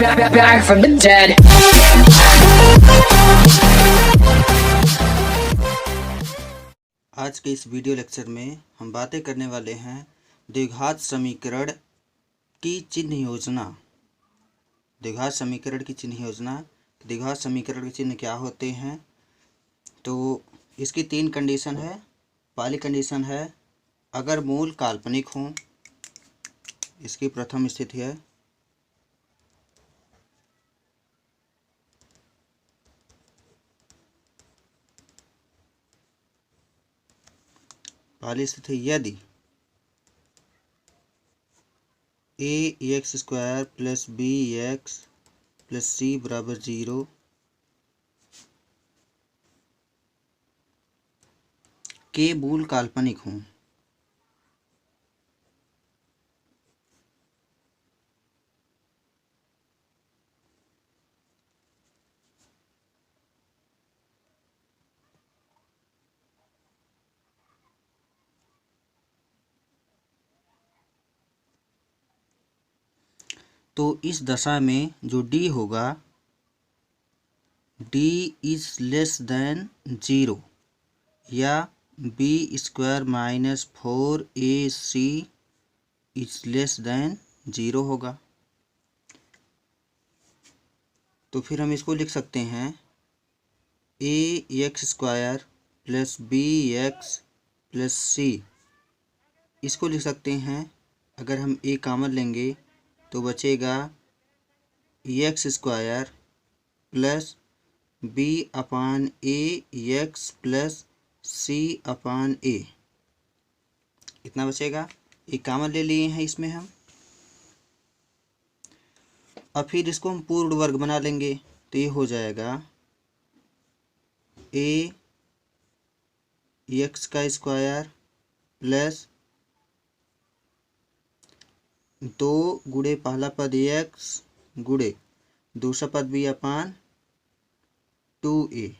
back from the dead. आज के इस वीडियो लेक्चर में हम बातें करने वाले हैं द्विघात समीकरण की चिन्ह योजना। द्विघात समीकरण की चिन्ह योजना, द्विघात समीकरण के चिन्ह क्या होते हैं। तो इसकी तीन कंडीशन है। पहली कंडीशन है अगर मूल काल्पनिक हों, इसकी प्रथम स्थिति है। पहली स्थिति यदि ax² + bx + c = 0 के मूल काल्पनिक हों। तो इस दशा में जो d होगा, d > 0 या b² - 4ac > 0 होगा। तो फिर हम इसको लिख सकते हैं ax² + bx + c। इसको लिख सकते हैं, अगर हम a कॉमन लेंगे तो बचेगा x² + b/ax + c/a। इतना बचेगा। एक कॉमन ले लिए हैं इसमें हम। अब फिर इसको हम पूर्ण वर्ग बना लेंगे तो ये हो जाएगा ax² + 2 गुणे पहला पद x गुणे दूसरा पद b/2a।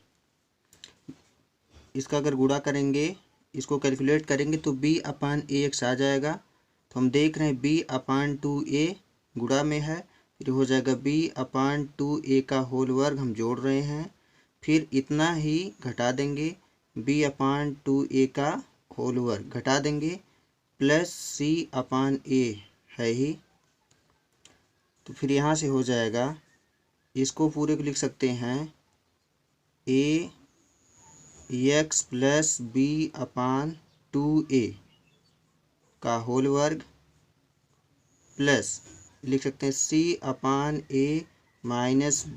इसका अगर गुणा करेंगे, इसको कैलकुलेट करेंगे तो b/ax आ जाएगा। तो हम देख रहे हैं b/2a गुणा में है, फिर हो जाएगा b/2a का होल वर्ग हम जोड़ रहे हैं। फिर इतना ही घटा देंगे, b/2a का होल वर्ग घटा देंगे प्लस c/a है ही। तो फिर यहाँ से हो जाएगा, इसको पूरे को लिख सकते हैं ax + b/2a का होल वर्ग प्लस लिख सकते हैं c/a -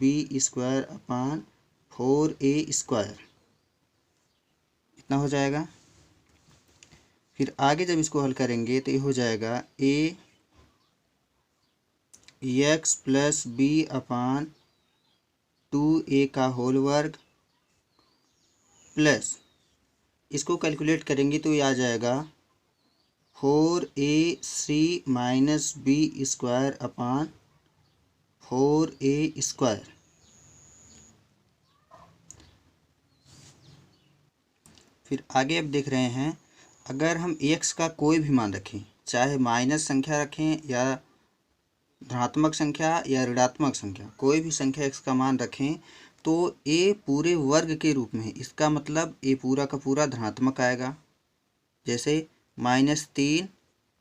b²/4a²। इतना हो जाएगा। फिर आगे जब इसको हल करेंगे तो ये हो जाएगा ax + b/2a का होल वर्ग प्लस इसको कैलकुलेट करेंगे तो ये आ जाएगा 4ac - b²/4a²। फिर आगे अब देख रहे हैं, अगर हम x का कोई भी मान रखें, चाहे माइनस संख्या रखें या धनात्मक संख्या या ऋणात्मक संख्या, कोई भी संख्या x का मान रखें तो a पूरे वर्ग के रूप में, इसका मतलब a पूरा का पूरा धनात्मक आएगा। जैसे -3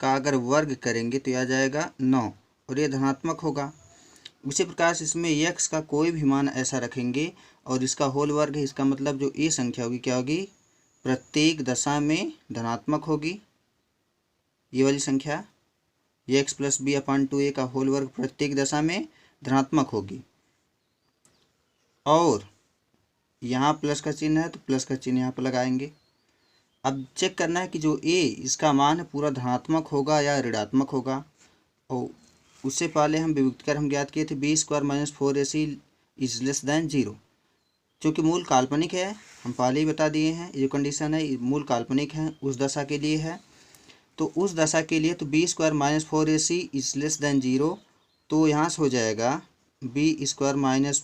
का अगर वर्ग करेंगे तो यह आ जाएगा 9 और ये धनात्मक होगा। उसी प्रकार से इसमें x का कोई भी मान ऐसा रखेंगे और इसका होल वर्ग है, इसका मतलब जो a संख्या होगी क्या होगी, प्रत्येक दशा में धनात्मक होगी। ये वाली संख्या x + b/2a का होल वर्ग प्रत्येक दशा में धनात्मक होगी। और यहाँ प्लस का चिन्ह है तो प्लस का चिन्ह यहाँ पर लगाएंगे। अब चेक करना है कि जो a इसका मान है पूरा धनात्मक होगा या ऋणात्मक होगा। और उससे पहले हम विभक्त कर हम ज्ञात किए थे b² - 4ac > 0। चूँकि मूल काल्पनिक है, हम पहले ही बता दिए हैं, ये जो कंडीशन है मूल काल्पनिक है, उस दशा के लिए है। तो उस दशा के लिए तो b² - 4ac > 0, तो यहाँ से हो जाएगा b² -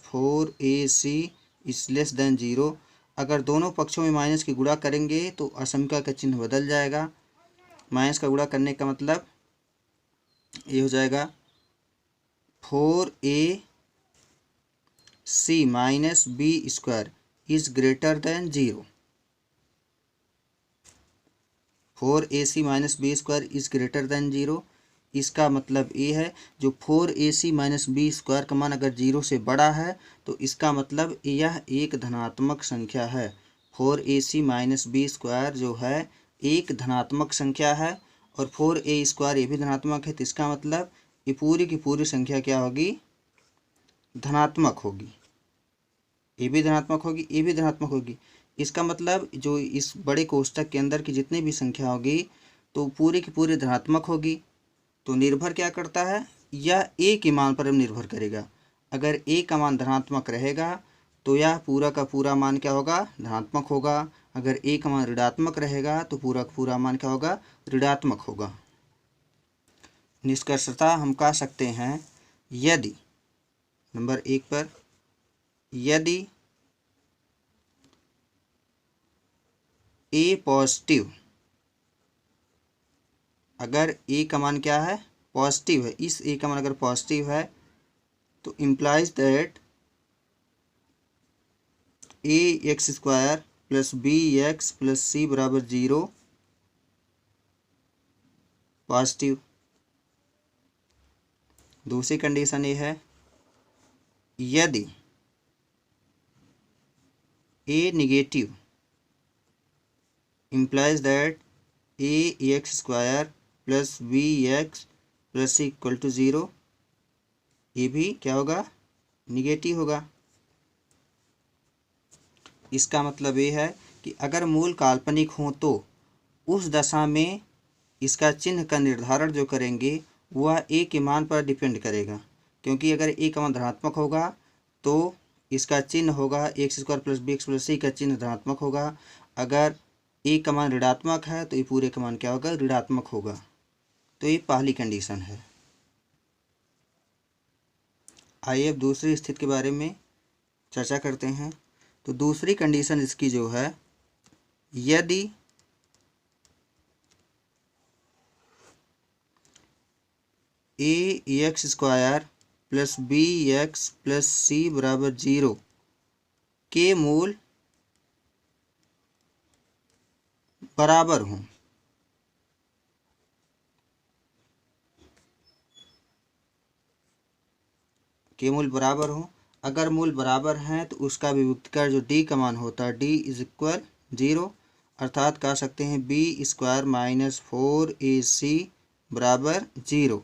4ac > 0। अगर दोनों पक्षों में माइनस की गुणा करेंगे तो असमीकरण का चिन्ह बदल जाएगा। माइनस का गुणा करने का मतलब ये हो जाएगा 4a c minus b square is greater than 0। 4ac minus b square is greater than 0। इसका मतलब ये है जो 4ac माइनस बी स्क्वायर का मान अगर 0 से बड़ा है तो इसका मतलब यह एक धनात्मक संख्या है। 4ac माइनस बी स्क्वायर जो है एक धनात्मक संख्या है और 4a स्क्वायर ये भी धनात्मक है, तो इसका मतलब ये पूरी की पूरी संख्या क्या होगी, धनात्मक होगी। ये भी धनात्मक होगी, ये भी धनात्मक होगी। इसका मतलब जो इस बड़े कोष्ठक के अंदर की जितनी भी संख्या होगी तो पूरी की पूरी धनात्मक होगी। तो निर्भर क्या करता है, यह ए के मान पर निर्भर करेगा। अगर ए का मान धनात्मक रहेगा तो यह पूरा का पूरा मान क्या होगा, धनात्मक होगा। अगर ए का मान ऋणात्मक रहेगा तो पूरा का पूरा मान क्या होगा, ऋणात्मक होगा। निष्कर्षतः हम कह सकते हैं यदि नंबर 1 पर यदि ए पॉजिटिव, अगर ए का मान क्या है, पॉजिटिव है, इस ए का मान अगर पॉजिटिव है तो implies that a x square plus b x plus c बराबर 0 पॉजिटिव। दूसरी कंडीशन ये है यदि a negative implies that a x square plus b x plus c equal to 0, ये भी क्या होगा, निगेटिव होगा। इसका मतलब ये है कि अगर मूल काल्पनिक हो तो उस दशा में इसका चिन्ह का निर्धारण जो करेंगे वह ए के मान पर डिपेंड करेगा, क्योंकि अगर ए का मान धनात्मक होगा तो इसका चिन्ह होगा x square plus b x plus c का चिन्ह धनात्मक होगा। अगर ए का मान ऋणात्मक है तो ये पूरे का मान क्या होगा, ऋणात्मक होगा। तो ये पहली कंडीशन है। आइए अब दूसरी स्थिति के बारे में चर्चा करते हैं। तो दूसरी कंडीशन इसकी जो है यदि a x square plus b x plus c बराबर 0 के मूल बराबर हों। के मूल बराबर हों। अगर मूल बराबर हैं तो उसका विभक्तिकार जो डी का मान होता है डी इज इक्वल 0, अर्थात कह सकते हैं बी स्क्वायर माइनस 4ac बराबर 0,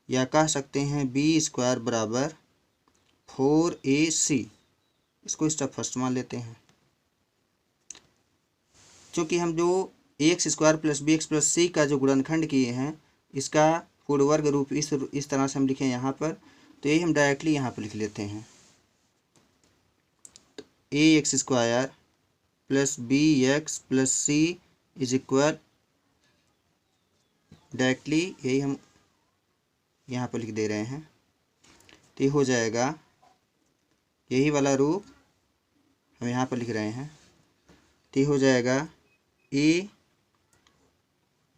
या कह सकते हैं बी स्क्वायर बराबर 4ac। इसको स्टेप फर्स्ट मान लेते हैं। चूँकि हम जो x square plus b x plus c का जो गुणनखंड किए हैं इसका पूर्ण वर्ग रूप इस तरह से हम लिखें यहाँ पर, तो यही हम डायरेक्टली यहाँ पर लिख लेते हैं। तो a x square plus b x plus c is equal, directly यही हम यहाँ पर लिख दे रहे हैं। तो ये हो जाएगा, यही वाला रूप हम यहाँ पर लिख रहे हैं। तो ये हो जाएगा a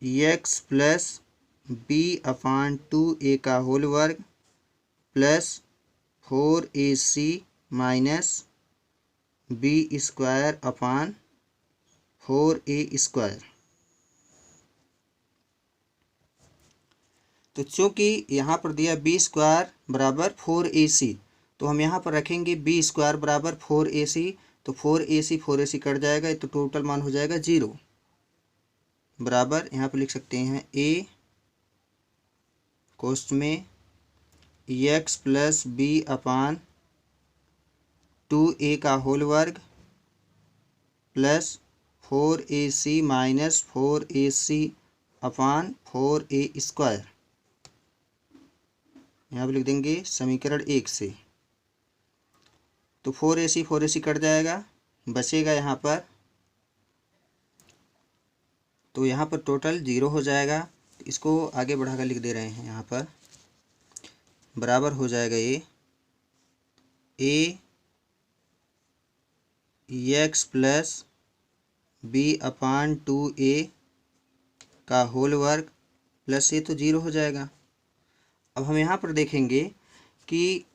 x plus b upon 2a का होल वर्ग plus 4ac minus b square upon 4a square. तो चूँकि यहाँ पर दिया बी स्क्वायर बराबर 4ac, तो हम यहाँ पर रखेंगे बी स्क्वायर बराबर 4ac, तो 4ac कट जाएगा तो टोटल मान हो जाएगा 0 बराबर, यहाँ पर लिख सकते हैं ए कोष्ठ में x plus b upon 2a का होल वर्ग प्लस 4ac माइनस 4ac अपान 4a स्क्वायर। यहाँ पर लिख देंगे समीकरण 1 से। तो 4ac कट जाएगा, बचेगा यहाँ पर, तो यहाँ पर टोटल 0 हो जाएगा। तो इसको आगे बढ़ाकर लिख दे रहे हैं यहाँ पर, बराबर हो जाएगा a x plus b upon 2a का होल वर्ग प्लस ये तो 0 हो जाएगा। अब हम यहाँ पर देखेंगे कि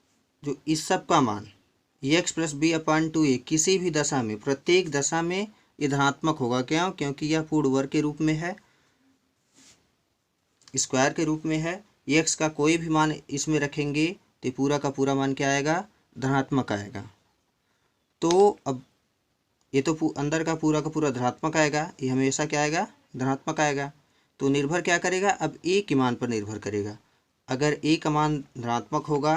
जो इस सब का मान x plus b upon 2a किसी भी दशा में, प्रत्येक दशा में ये धनात्मक होगा। क्यों? क्योंकि यह पूर्ण वर्ग के रूप में है, स्क्वायर के रूप में है। एक्स का कोई भी मान इसमें रखेंगे तो पूरा का पूरा मान क्या आएगा? धनात्मक आएगा। तो अब ये तो अंदर का पूरा धनात्मक आएगा, ये हमेशा क्या आएगा? धनात्मक आएगा। तो निर्भर क्या करेगा? अब ए के मान पर निर्भर करेगा। अगर ए का मान धनात्मक होगा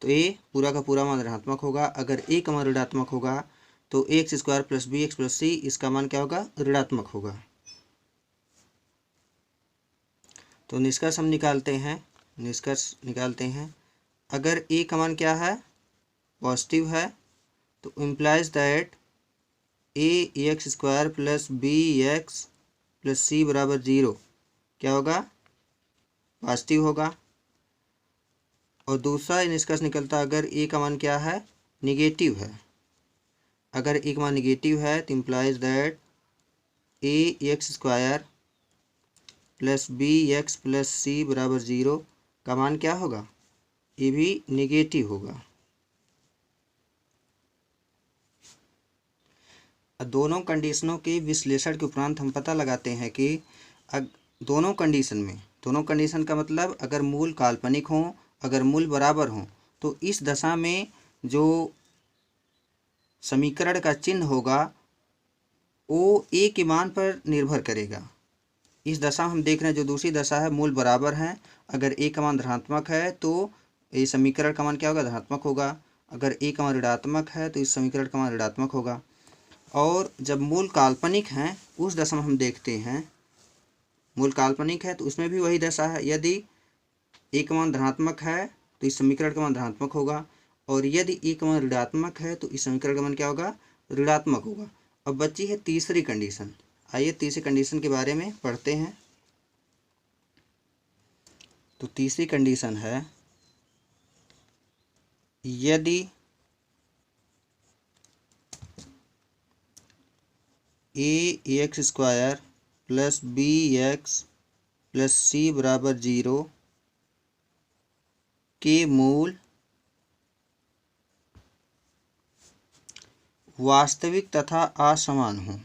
तो ए पूरा का पूरा मान ऋणात्मक होगा। अगर ए का मान ऋणात्मक होगा तो x square plus b x plus c, इसका मान क्या होगा? ऋणात्मक होगा। तो निष्कर्ष हम निकालते हैं। अगर ए का मान क्या है? पॉजिटिव है, तो implies that a x square plus b x plus c बराबर 0 क्या होगा? पॉजिटिव होगा। और दूसरा निष्कर्ष निकलता, अगर ए का मान क्या है? निगेटिव है। अगर ए का मान निगेटिव है तो implies that a x square plus b x plus c बराबर 0 का मान क्या होगा? ये भी निगेटिव होगा। दोनों कंडीशनों के विश्लेषण के उपरांत हम पता लगाते हैं कि दोनों कंडीशन का मतलब अगर मूल काल्पनिक हों, अगर मूल बराबर हों, तो इस दशा में जो समीकरण का चिन्ह होगा वो ए के मान पर निर्भर करेगा। इस दशा हम देख रहे हैं, जो दूसरी दशा है मूल बराबर हैं, अगर ए का मान धनात्मक है तो ये समीकरण का मान क्या होगा? धनात्मक होगा। अगर ए का मान ऋणात्मक है तो इस समीकरण का मान ऋणात्मक होगा। और जब मूल काल्पनिक हैं उस दशा में हम देखते हैं, मूल काल्पनिक है तो उसमें भी वही दशा है। यदि ए का मान धनात्मक है तो इस समीकरण का मान धनात्मक होगा, और यदि ए का मान ऋणात्मक है तो इस समीकरण का मान क्या होगा? ऋणात्मक होगा। अब बची है तीसरी कंडीशन। आइए तीसरी कंडीशन के बारे में पढ़ते हैं। तो तीसरी कंडीशन है, यदि a x square plus b x plus c बराबर 0 के मूल वास्तविक तथा असमान हों।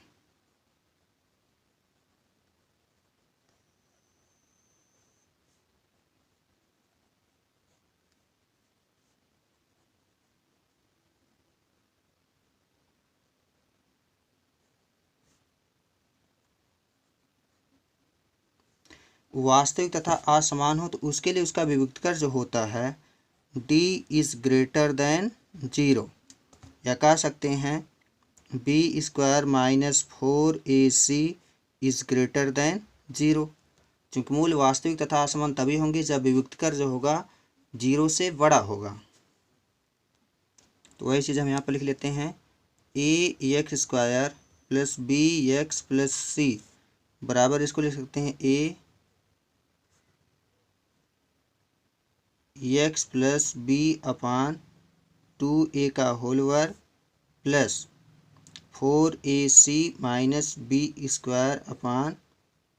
वास्तविक तथा असमान हो तो उसके लिए उसका विभक्तिकर जो होता है d इज़ ग्रेटर देन 0, या कह सकते हैं b square minus 4ac is greater than 0। चूँकि मूल वास्तविक तथा असमान तभी होंगे जब विभक्तिकर जो होगा 0 से बड़ा होगा। तो वही चीज़ हम यहाँ पर लिख लेते हैं, a x square plus b x plus c बराबर, इसको लिख सकते हैं a x plus b upon 2a का होल वर्ग plus 4ac minus b square upon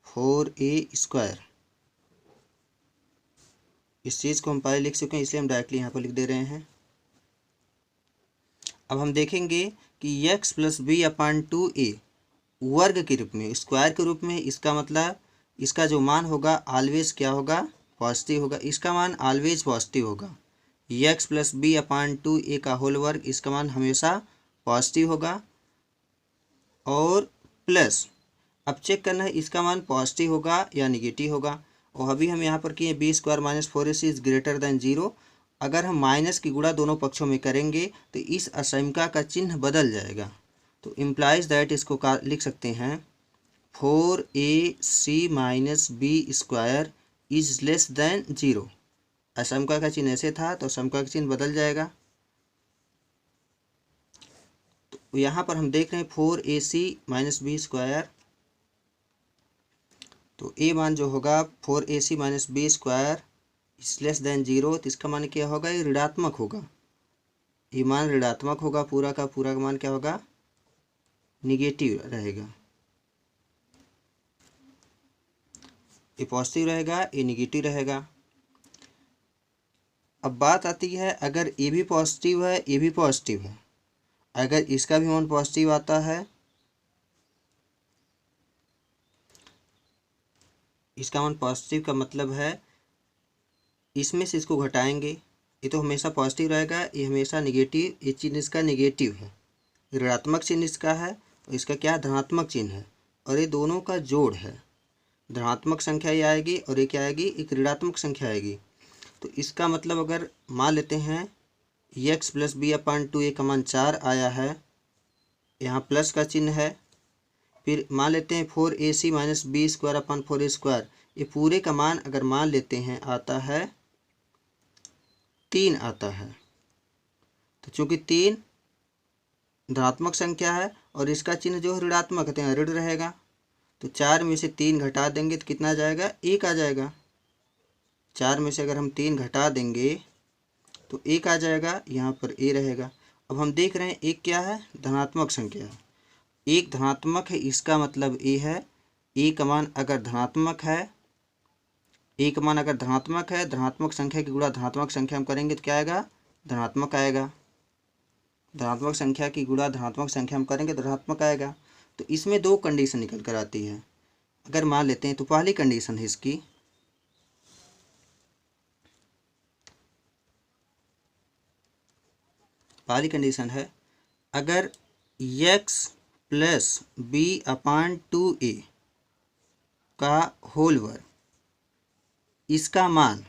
4a square. इस चीज़ को हम पहले लिख चुके हैं, इसलिए हम डायरेक्टली यहाँ पर लिख दे रहे हैं। अब हम देखेंगे कि x plus b upon 2a वर्ग के रूप में, स्क्वायर के रूप में, इसका मतलब इसका जो मान होगा ऑलवेज क्या होगा? पॉजिटिव होगा। इसका मान ऑलवेज पॉजिटिव होगा। x plus b upon 2a का होल वर्ग, इसका मान हमेशा पॉजिटिव होगा। और प्लस अब चेक करना है इसका मान पॉजिटिव होगा या निगेटिव होगा। और अभी हम यहाँ पर किए b square minus 4ac is greater than 0। अगर हम माइनस की गुणा दोनों पक्षों में करेंगे तो इस असमीका का चिन्ह बदल जाएगा। तो इम्प्लाइज दैट इसको लिख सकते हैं 4ac minus b square is less than 0। असमीका का चिन्ह ऐसे था तो असमीका का चिन्ह बदल जाएगा। तो यहाँ पर हम देख रहे हैं 4ac माइनस बी स्क्वायर, तो ए मान जो होगा 4ac minus b square is less than 0, तो इसका मान क्या होगा? ये ऋणात्मक होगा। ये मान ऋणात्मक होगा, पूरा का मान क्या होगा? निगेटिव रहेगा। ये पॉजिटिव रहेगा, ये निगेटिव रहेगा। अब बात आती है, अगर ए भी पॉजिटिव है, ए भी पॉजिटिव है, अगर इसका भी मान पॉजिटिव आता है, इसका मान पॉजिटिव का मतलब है इसमें से इसको घटाएंगे, ये तो हमेशा पॉजिटिव रहेगा, ये हमेशा निगेटिव, ये चिन्ह इसका निगेटिव है, ऋणात्मक चिन्ह इसका है और इसका क्या है, धनात्मक चिन्ह है, और ये दोनों का जोड़ है। धनात्मक संख्या ये आएगी और ये क्या आएगी, एक ऋणात्मक संख्या आएगी। तो इसका मतलब अगर मान लेते हैं x plus b upon 2a का मान 4 आया है, यहाँ प्लस का चिन्ह है, फिर मान लेते हैं 4ac minus b square upon 4a square, ये पूरे का मान अगर मान लेते हैं आता है 3 आता है। तो चूंकि 3 धनात्मक संख्या है और इसका चिन्ह जो है ऋणात्मक है, तो यहाँ ऋण रहेगा, तो 4 में से 3 घटा देंगे तो कितना आ जाएगा, 1 आ जाएगा। 4 में से अगर हम 3 घटा देंगे तो 1 आ जाएगा, यहाँ पर ए रहेगा। अब हम देख रहे हैं एक क्या है, धनात्मक संख्या है, एक धनात्मक है, इसका मतलब ए है, ए का मान अगर धनात्मक है, ए का मान अगर धनात्मक है, धनात्मक संख्या की गुणा धनात्मक संख्या हम करेंगे तो क्या आएगा, धनात्मक आएगा। धनात्मक संख्या की गुणा धनात्मक संख्या हम करेंगे तो धनात्मक आएगा। तो इसमें दो कंडीशन निकल कर आती है। अगर मान लेते हैं तो पहली कंडीशन है इसकी, पहली कंडीशन है अगर x plus b upon 2a का होल वर्ग, इसका मान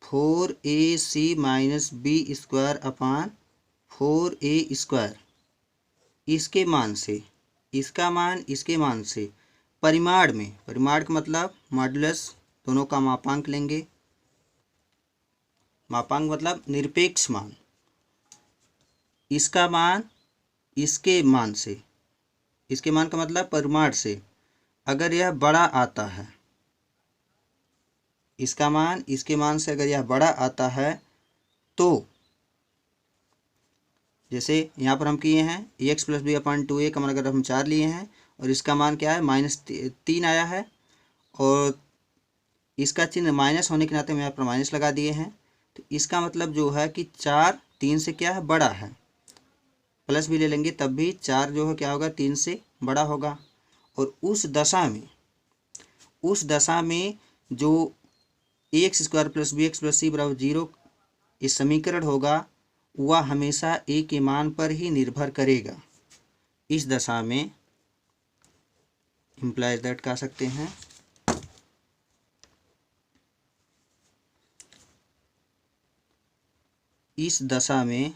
4ac minus b square upon 4a square, इसके मान से, इसका मान इसके मान से परिमाण में, परिमाण का मतलब मॉडुलस, दोनों का मापांक लेंगे, मापांक मतलब निरपेक्ष मान, इसका मान इसके मान से, इसके मान का मतलब परिमाण से अगर यह बड़ा आता है, इसका मान इसके मान से अगर यह बड़ा आता है, तो जैसे यहाँ पर हम किए हैं x plus b upon 2a का मान अगर हम 4 लिए हैं और इसका मान क्या है, -3 आया है, और इसका चिन्ह माइनस होने के नाते हम यहाँ पर माइनस लगा दिए हैं, तो इसका मतलब जो है कि 4 3 से क्या है, बड़ा है। प्लस भी ले लेंगे तब भी 4 जो है क्या होगा, 3 से बड़ा होगा। और उस दशा में जो x square plus b x plus c बराबर 0 ये समीकरण होगा, वह हमेशा ए के मान पर ही निर्भर करेगा। इस दशा में इम्प्लाइज दैट कह सकते हैं, इस दशा में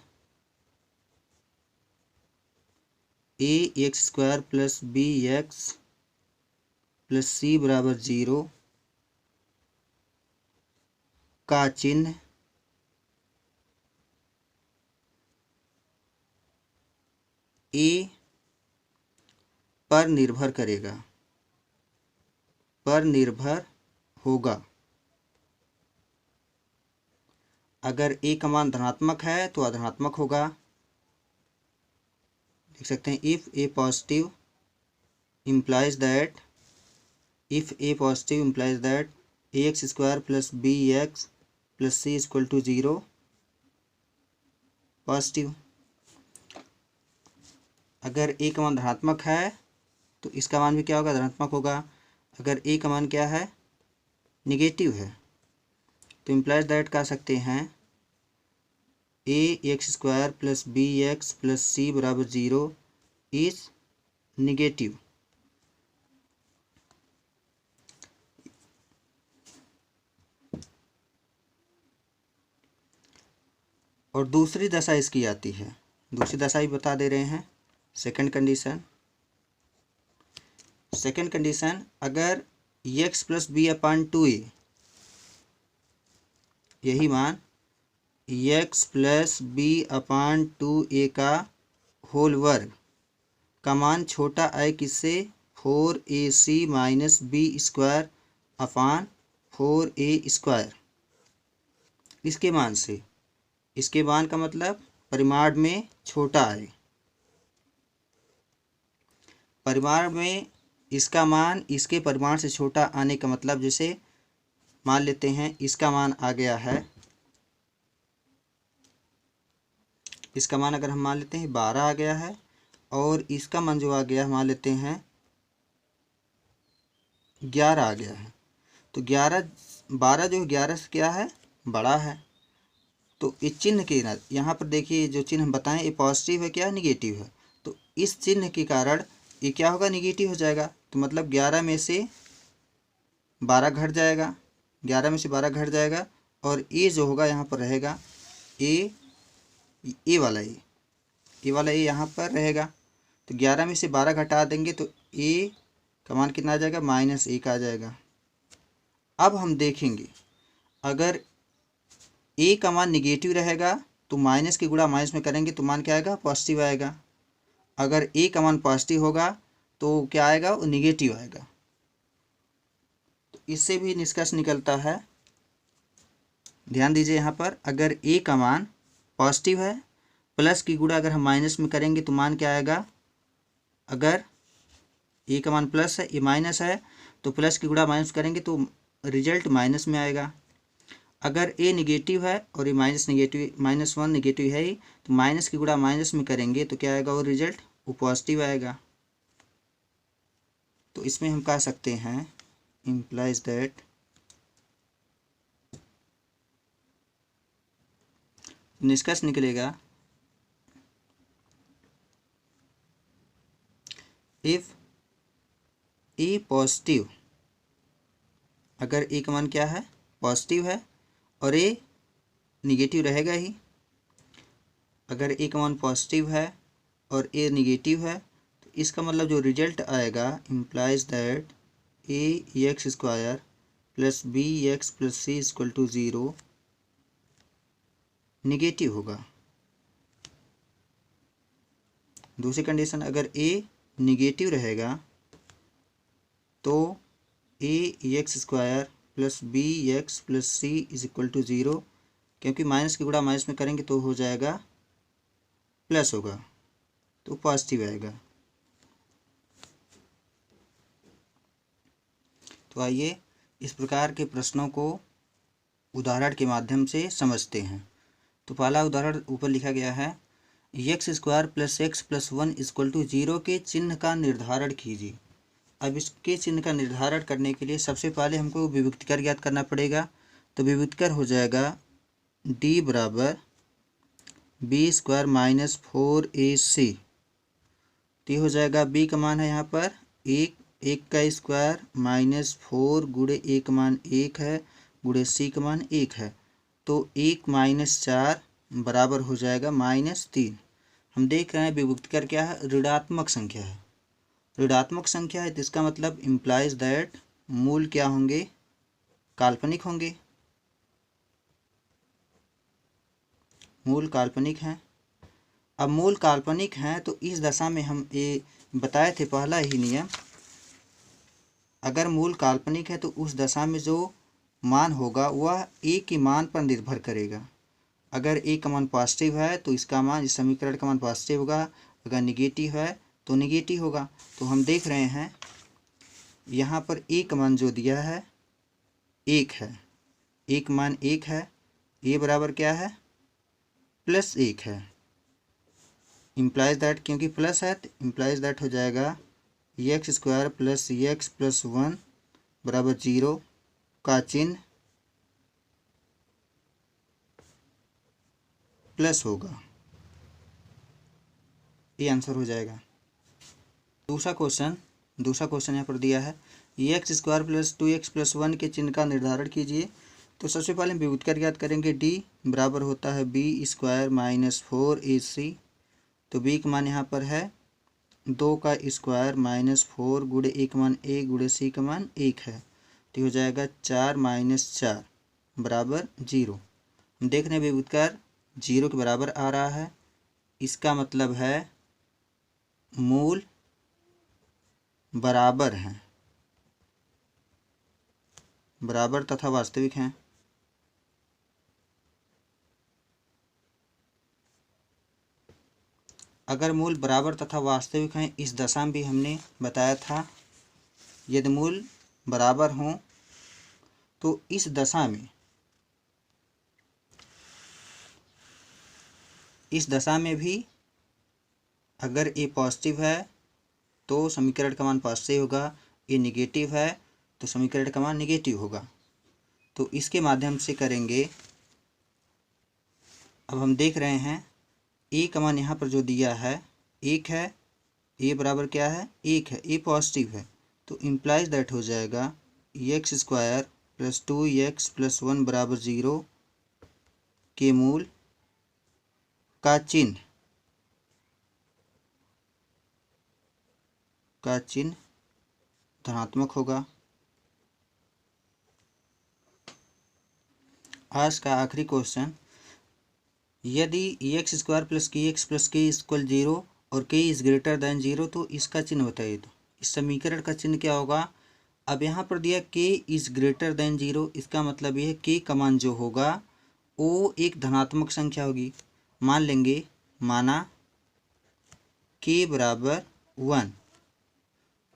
a x square plus b x plus c बराबर 0 का चिन्ह ए पर निर्भर करेगा, पर निर्भर होगा। अगर ए का मान धनात्मक है तो अधनात्मक होगा, लिख सकते हैं if a positive implies that, if a positive implies that a x square plus b x plus c equal to 0 positive. अगर ए का मान धनात्मक है तो इसका मान भी क्या होगा, धनात्मक होगा। अगर ए का मान क्या है, निगेटिव है, तो इम्प्लाइज दैट कह सकते हैं a x square plus b x plus c बराबर 0 इज निगेटिव। और दूसरी दशा इसकी आती है, दूसरी दशा भी बता दे रहे हैं। सेकंड कंडीशन अगर x plus b upon 2a, यही मान x plus b upon 2a का होल वर्ग का मान छोटा आए किससे, 4ac minus b square upon 4a square, इसके मान से, इसके मान का मतलब परिमाण में छोटा आए, परिमाण में इसका मान इसके परिमाण से छोटा आने का मतलब, जैसे मान लेते हैं इसका मान आ गया है इसका मान अगर हम मान लेते हैं 12 आ गया है और इसका मान जो आ गया मान लेते हैं 11 आ गया है। तो 12 जो 11 से क्या है, बड़ा है। तो इस चिन्ह के यहाँ पर देखिए जो चिन्ह हम बताएं, ये पॉजिटिव है क्या निगेटिव है। तो इस चिन्ह के कारण ये क्या होगा, निगेटिव हो जाएगा। तो मतलब 11 में से 12 घट जाएगा, 11 में से 12 घट जाएगा और ए जो होगा यहाँ पर रहेगा ए वाला ए यहाँ पर रहेगा। तो 11 में से 12 घटा देंगे तो ए का मान कितना आ जाएगा, -1 आ जाएगा। अब हम देखेंगे अगर ए का मान निगेटिव रहेगा तो माइनस की गुणा माइनस में करेंगे तो मान क्या आएगा, पॉजिटिव आएगा। अगर ए का मान पॉजिटिव होगा तो क्या आएगा, वो निगेटिव आएगा। तो इससे भी निष्कर्ष निकलता है, ध्यान दीजिए यहाँ पर, अगर ए का मान पॉजिटिव है प्लस की गुणा अगर हम माइनस में करेंगे तो मान क्या आएगा, अगर ए का मान प्लस है, ये माइनस है, तो प्लस की गुणा माइनस करेंगे तो रिजल्ट माइनस में आएगा। अगर ए निगेटिव है और ये -1 निगेटिव है ही, तो माइनस की गुणा माइनस में करेंगे तो क्या आएगा, वो रिजल्ट वो पॉजिटिव आएगा। तो इसमें हम कह सकते हैं इम्प्लाइज दैट निष्कर्ष निकलेगा, इफ ए पॉजिटिव, अगर ए का मान क्या है, पॉजिटिव है और ए निगेटिव रहेगा ही, अगर ए का मान पॉजिटिव है और ए निगेटिव है तो इसका मतलब जो रिजल्ट आएगा, implies that ax² + bx + c = 0 negative होगा। दूसरी कंडीशन, अगर a निगेटिव रहेगा तो ax² + bx + c = 0, क्योंकि माइनस की गुणा माइनस में करेंगे तो हो जाएगा प्लस होगा, तो पॉजिटिव आएगा। तो आइए इस प्रकार के प्रश्नों को उदाहरण के माध्यम से समझते हैं। तो पहला उदाहरण ऊपर लिखा गया है, x² + x + 1 = 0 के चिन्ह का निर्धारण कीजिए। अब इसके चिन्ह का निर्धारण करने के लिए सबसे पहले हमको विभक्तिकर ज्ञात करना पड़ेगा। तो विभक्तिकर हो जाएगा d = b² - 4ac। तो हो जाएगा b का मान है यहाँ पर 1 का स्क्वायर -4 गुणे a का मान 1 है गुणे c का मान 1 है। तो 1 - 4 बराबर हो जाएगा -3। हम देख रहे हैं विभक्तिकर क्या है, ऋणात्मक संख्या है। ऋणात्मक संख्या है तो इसका मतलब इम्प्लाइज दैट मूल क्या होंगे, काल्पनिक होंगे। मूल काल्पनिक हैं। अब मूल काल्पनिक हैं तो इस दशा में हम ये बताए थे पहला ही नियम, अगर मूल काल्पनिक है तो उस दशा में जो मान होगा वह ए के मान पर निर्भर करेगा। अगर ए का मान पॉजिटिव है तो इसका मान, इस समीकरण का मान पॉजिटिव होगा, अगर निगेटिव है तो निगेटिव होगा। तो हम देख रहे हैं यहाँ पर ए का मान जो दिया है 1 है, ए का मान 1 है, ए बराबर क्या है, +1 है। इम्प्लाइज दैट, क्योंकि प्लस है तो इम्प्लाइज दैट हो जाएगा x² + x + 1 = 0 का चिन्ह प्लस होगा। ये आंसर हो जाएगा। दूसरा क्वेश्चन यहाँ पर दिया है, x² + 2x + 1 के चिन्ह का निर्धारण कीजिए। तो सबसे पहले हम विभक्तिकर ज्ञात करेंगे, d बराबर होता है b² - 4ac। तो b का मान यहाँ पर है 2 का स्क्वायर -4 गुणे a का मान 1 गुणे c का मान 1 है। तो हो जाएगा 4 - 4 बराबर 0। हम देख रहे हैं विभक्तिकर 0 के बराबर आ रहा है, इसका मतलब है मूल बराबर हैं, बराबर तथा वास्तविक हैं। अगर मूल बराबर तथा वास्तविक हैं, इस दशा में भी हमने बताया था, यदि मूल बराबर हों तो इस दशा में इस दशा में भी अगर ए पॉजिटिव है तो समीकरण का मान पॉजिटिव होगा, ए निगेटिव है तो समीकरण का मान निगेटिव होगा। तो इसके माध्यम से करेंगे। अब हम देख रहे हैं ए का मान यहाँ पर जो दिया है 1 है, ए बराबर क्या है 1 है, ए पॉजिटिव है, तो इम्प्लाइज दैट हो जाएगा x square plus 2x plus 1 बराबर 0 के मूल का चिन्ह धनात्मक होगा। आज का आखिरी क्वेश्चन, यदि एक्स स्क्वायर प्लस के इक्वल 0 और के इज़ ग्रेटर दैन 0 तो इसका चिन्ह बताइए। तो इस समीकरण का चिन्ह क्या होगा। अब यहाँ पर दिया के इज़ ग्रेटर दैन 0, इसका मतलब ये है के का मान जो होगा वो एक धनात्मक संख्या होगी। मान लेंगे, माना के बराबर 1,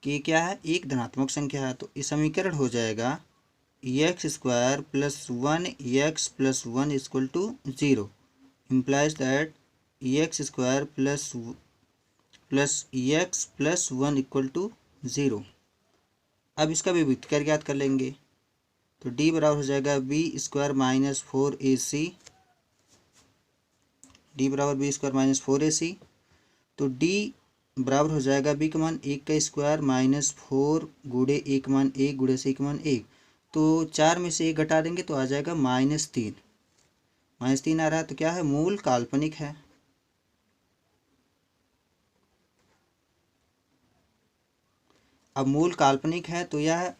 के क्या है एक धनात्मक संख्या है, तो इस समीकरण हो जाएगा x square plus 1x plus 1 equal to 0 implies that x square plus x plus 1 equal to 0। अब इसका विभक्त कर ज्ञात कर लेंगे, तो d बराबर हो जाएगा b square minus 4ac, d बराबर बी स्क्वायर माइनस 4ac। तो d बराबर हो जाएगा बी का मान 1 का स्क्वायर माइनस 4 गुणे 1 मान 1 गुणे से 1 मान 1, तो 4 में से 1 घटा देंगे तो आ जाएगा -3। -3 आ रहा है तो क्या है, मूल काल्पनिक है। अब मूल काल्पनिक है तो यह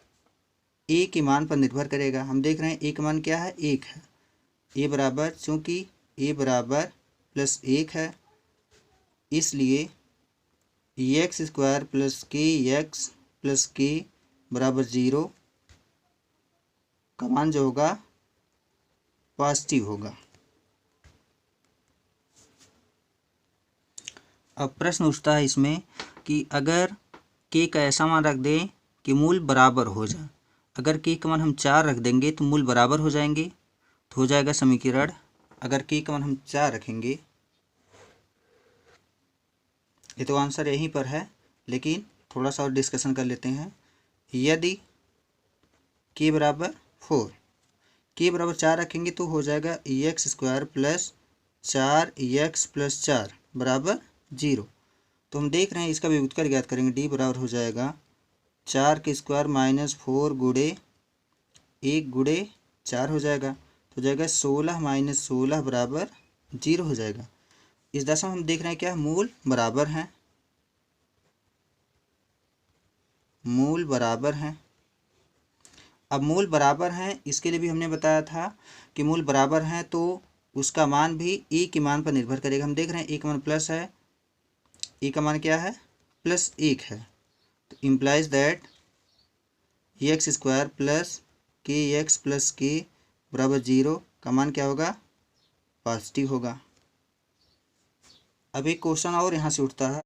ए के मान पर निर्भर करेगा। हम देख रहे हैं ए का मान क्या है 1 है, ए बराबर चूँकि ए बराबर प्लस 1 है इसलिए एक्स स्क्वायर प्लस के एक्स प्लस के बराबर 0 का मान जो होगा पॉजिटिव होगा। अब प्रश्न उठता है इसमें कि अगर के का ऐसा मान रख दें कि मूल बराबर हो जाए, अगर के का मान हम 4 रख देंगे तो मूल बराबर हो जाएंगे, तो हो जाएगा समीकरण। अगर के का मान हम 4 रखेंगे, ये तो आंसर यहीं पर है लेकिन थोड़ा सा और डिस्कशन कर लेते हैं। यदि के बराबर 4, के बराबर 4 रखेंगे तो हो जाएगा x square plus 4x plus 4 बराबर 0। तो हम देख रहे हैं इसका व्युत्क्रम ज्ञात करेंगे, डी बराबर हो जाएगा 4 के स्क्वायर माइनस 4 गुणे 1 गुणे 4 हो जाएगा, तो हो जाएगा 16 माइनस 16 बराबर 0 हो जाएगा। इस दशा में हम देख रहे हैं क्या मूल बराबर हैं, मूल बराबर हैं। अब मूल बराबर हैं इसके लिए भी हमने बताया था कि मूल बराबर हैं तो उसका मान भी ए के मान पर निर्भर करेगा। हम देख रहे हैं ए का मान प्लस है, ए का मान क्या है +1 है, तो implies that x square plus के एक्स प्लस के बराबर 0 का मान क्या होगा पॉजिटिव होगा। अब एक क्वेश्चन और यहाँ से उठता है,